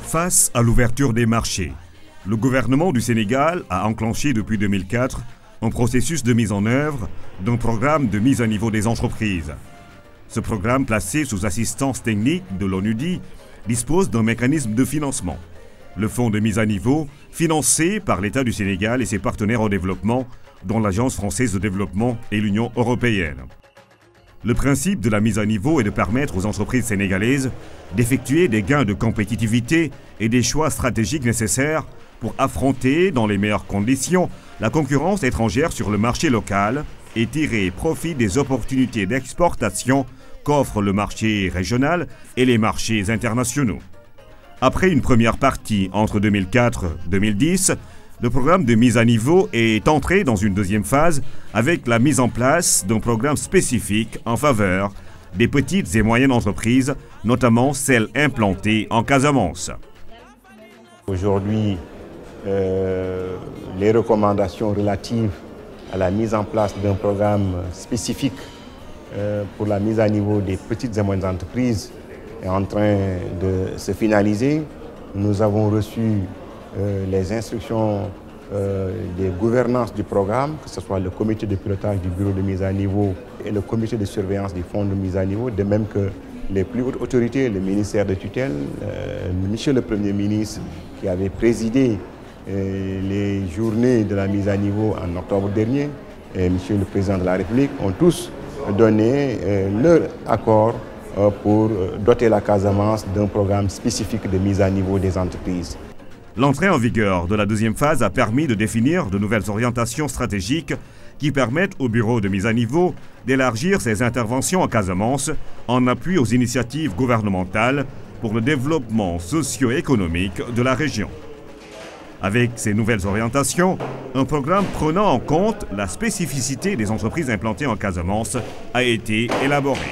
Face à l'ouverture des marchés, le gouvernement du Sénégal a enclenché depuis 2004 un processus de mise en œuvre d'un programme de mise à niveau des entreprises. Ce programme, placé sous assistance technique de l'ONUDI, dispose d'un mécanisme de financement. Le fonds de mise à niveau, financé par l'État du Sénégal et ses partenaires au développement, dont l'Agence française de développement et l'Union européenne. Le principe de la mise à niveau est de permettre aux entreprises sénégalaises d'effectuer des gains de compétitivité et des choix stratégiques nécessaires pour affronter, dans les meilleures conditions, la concurrence étrangère sur le marché local et tirer profit des opportunités d'exportation qu'offrent le marché régional et les marchés internationaux. Après une première partie entre 2004 et 2010, le programme de mise à niveau est entré dans une deuxième phase avec la mise en place d'un programme spécifique en faveur des petites et moyennes entreprises, notamment celles implantées en Casamance. Aujourd'hui, les recommandations relatives à la mise en place d'un programme spécifique pour la mise à niveau des petites et moyennes entreprises est en train de se finaliser. Nous avons reçu les instructions des gouvernances du programme, que ce soit le comité de pilotage du bureau de mise à niveau et le comité de surveillance du fonds de mise à niveau, de même que les plus hautes autorités, le ministère de tutelle, monsieur le Premier ministre qui avait présidé les journées de la mise à niveau en octobre dernier, et monsieur le Président de la République ont tous donné leur accord pour doter la Casamance d'un programme spécifique de mise à niveau des entreprises. L'entrée en vigueur de la deuxième phase a permis de définir de nouvelles orientations stratégiques qui permettent au bureau de mise à niveau d'élargir ses interventions en Casamance en appui aux initiatives gouvernementales pour le développement socio-économique de la région. Avec ces nouvelles orientations, un programme prenant en compte la spécificité des entreprises implantées en Casamance a été élaboré.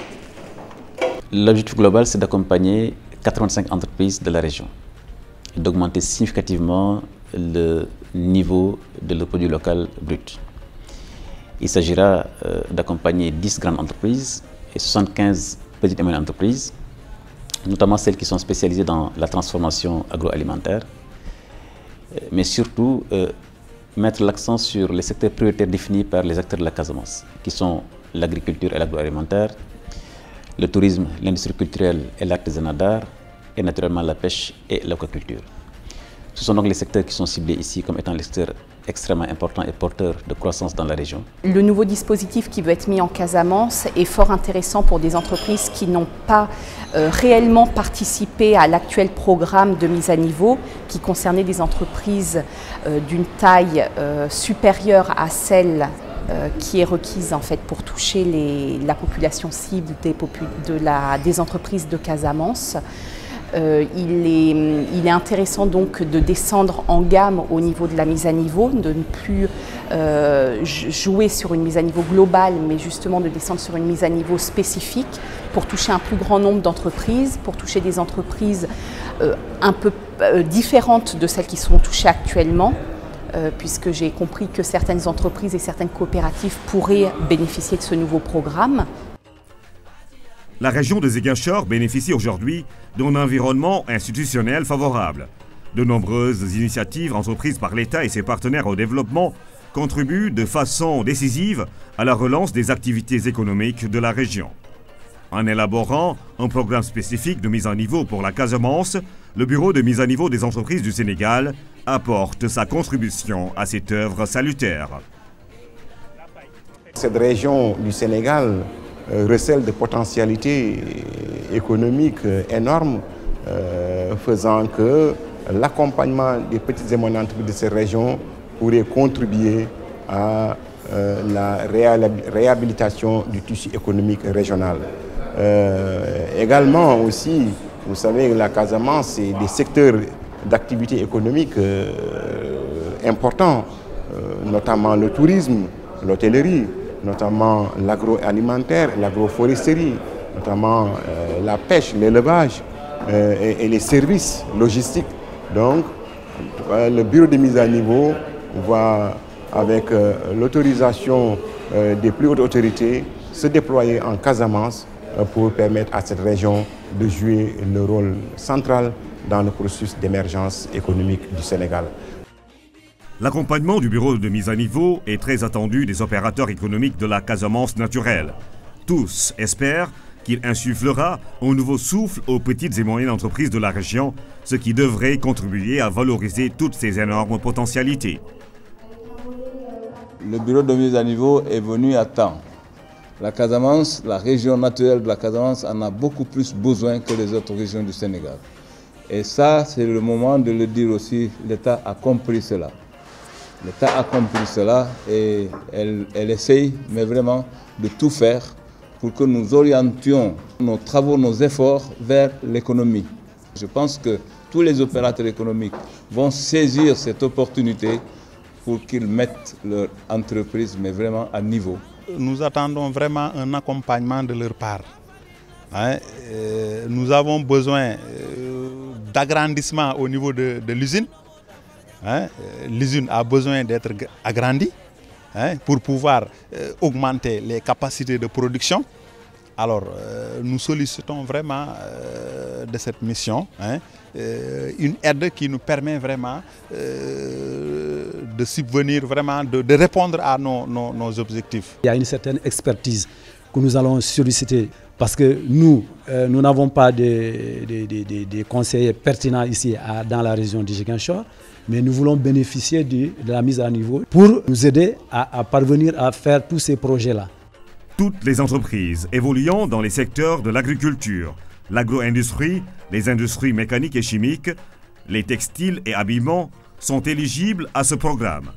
L'objectif global, c'est d'accompagner 85 entreprises de la région et d'augmenter significativement le niveau de le produit local brut. Il s'agira d'accompagner 10 grandes entreprises et 75 petites et moyennes entreprises, notamment celles qui sont spécialisées dans la transformation agroalimentaire, mais surtout mettre l'accent sur les secteurs prioritaires définis par les acteurs de la Casamance, qui sont l'agriculture et l'agroalimentaire, le tourisme, l'industrie culturelle et l'artisanat d'art, et naturellement la pêche et l'aquaculture. Ce sont donc les secteurs qui sont ciblés ici comme étant les secteurs extrêmement importants et porteurs de croissance dans la région. Le nouveau dispositif qui veut être mis en Casamance est fort intéressant pour des entreprises qui n'ont pas réellement participé à l'actuel programme de mise à niveau qui concernait des entreprises d'une taille supérieure à celle qui est requise en fait pour toucher la population cible des entreprises de Casamance. Il est intéressant donc de descendre en gamme au niveau de la mise à niveau, de ne plus jouer sur une mise à niveau globale, mais justement de descendre sur une mise à niveau spécifique pour toucher un plus grand nombre d'entreprises, pour toucher des entreprises un peu différentes de celles qui sont touchées actuellement, puisque j'ai compris que certaines entreprises et certaines coopératives pourraient bénéficier de ce nouveau programme. La région de Ziguinchor bénéficie aujourd'hui d'un environnement institutionnel favorable. De nombreuses initiatives entreprises par l'État et ses partenaires au développement contribuent de façon décisive à la relance des activités économiques de la région. En élaborant un programme spécifique de mise à niveau pour la Casamance, le Bureau de mise à niveau des entreprises du Sénégal apporte sa contribution à cette œuvre salutaire. Cette région du Sénégal recèle de potentialités économiques énormes, faisant que l'accompagnement des petites et moyennes entreprises de ces régions pourrait contribuer à la réhabilitation du tissu économique régional. Également aussi, vous savez, la Casamance, c'est des secteurs d'activité économique importants, notamment le tourisme, l'hôtellerie, notamment l'agroalimentaire, l'agroforesterie, notamment la pêche, l'élevage et les services logistiques. Donc, le bureau de mise à niveau va, avec l'autorisation des plus hautes autorités, se déployer en Casamance pour permettre à cette région de jouer le rôle central dans le processus d'émergence économique du Sénégal. L'accompagnement du bureau de mise à niveau est très attendu des opérateurs économiques de la Casamance naturelle. Tous espèrent qu'il insufflera un nouveau souffle aux petites et moyennes entreprises de la région, ce qui devrait contribuer à valoriser toutes ces énormes potentialités. Le bureau de mise à niveau est venu à temps. La Casamance, la région naturelle de la Casamance en a beaucoup plus besoin que les autres régions du Sénégal. Et ça, c'est le moment de le dire aussi, l'État a compris cela. L'État a compris cela et elle essaye, mais vraiment, de tout faire pour que nous orientions nos travaux, nos efforts vers l'économie. Je pense que tous les opérateurs économiques vont saisir cette opportunité pour qu'ils mettent leur entreprise, mais vraiment à niveau. Nous attendons vraiment un accompagnement de leur part. Nous avons besoin d'agrandissement au niveau de l'usine. L'usine a besoin d'être agrandie pour pouvoir augmenter les capacités de production. Alors, nous sollicitons vraiment de cette mission une aide qui nous permet vraiment de subvenir, vraiment de répondre à nos objectifs. Il y a une certaine expertise que nous allons solliciter parce que nous n'avons pas de conseillers pertinents ici dans la région de Ziguinchor, mais nous voulons bénéficier de la mise à niveau pour nous aider à parvenir à faire tous ces projets-là. Toutes les entreprises évoluant dans les secteurs de l'agriculture, l'agro-industrie, les industries mécaniques et chimiques, les textiles et habillements sont éligibles à ce programme.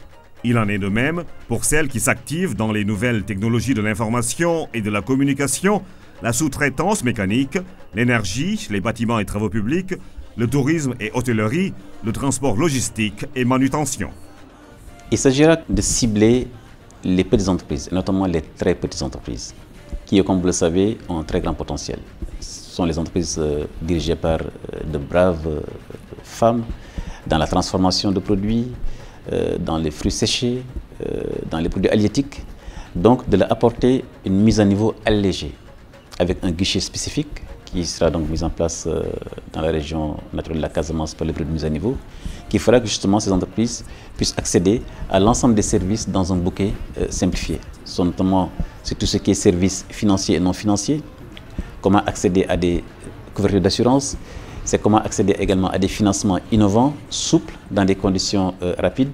Il en est de même pour celles qui s'activent dans les nouvelles technologies de l'information et de la communication, la sous-traitance mécanique, l'énergie, les bâtiments et travaux publics, le tourisme et hôtellerie, le transport logistique et manutention. Il s'agira de cibler les petites entreprises, notamment les très petites entreprises, qui, comme vous le savez, ont un très grand potentiel. Ce sont les entreprises dirigées par de braves femmes dans la transformation de produits, dans les fruits séchés, dans les produits halieutiques. Donc, de leur apporter une mise à niveau allégée, avec un guichet spécifique qui sera donc mis en place dans la région naturelle de la Casamance pour les produits de mise à niveau, qui fera que justement ces entreprises puissent accéder à l'ensemble des services dans un bouquet simplifié. Ce sont notamment sur tout ce qui est services financiers et non financiers, comment accéder à des couvertures d'assurance, c'est comment accéder également à des financements innovants, souples, dans des conditions rapides,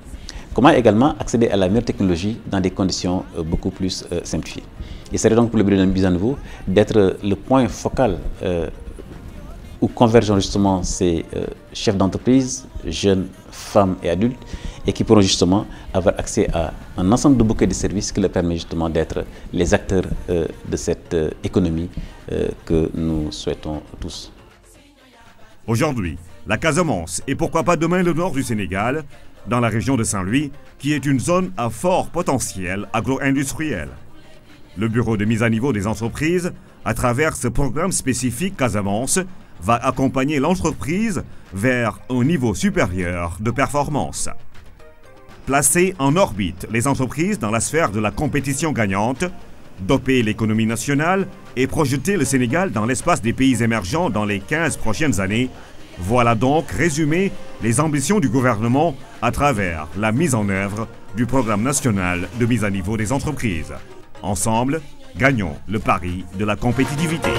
comment également accéder à la meilleure technologie dans des conditions beaucoup plus simplifiées. Il serait donc pour le bureau de mise à niveau d'être le point focal où convergent justement ces chefs d'entreprise, jeunes, femmes et adultes, et qui pourront justement avoir accès à un ensemble de bouquets de services qui leur permet justement d'être les acteurs de cette économie que nous souhaitons tous. Aujourd'hui, la Casamance et pourquoi pas demain le nord du Sénégal, dans la région de Saint-Louis, qui est une zone à fort potentiel agro-industriel. Le bureau de mise à niveau des entreprises, à travers ce programme spécifique Casamance, va accompagner l'entreprise vers un niveau supérieur de performance. Placer en orbite les entreprises dans la sphère de la compétition gagnante, doper l'économie nationale et projeter le Sénégal dans l'espace des pays émergents dans les 15 prochaines années, voilà donc résumé les ambitions du gouvernement à travers la mise en œuvre du programme national de mise à niveau des entreprises. Ensemble, gagnons le pari de la compétitivité.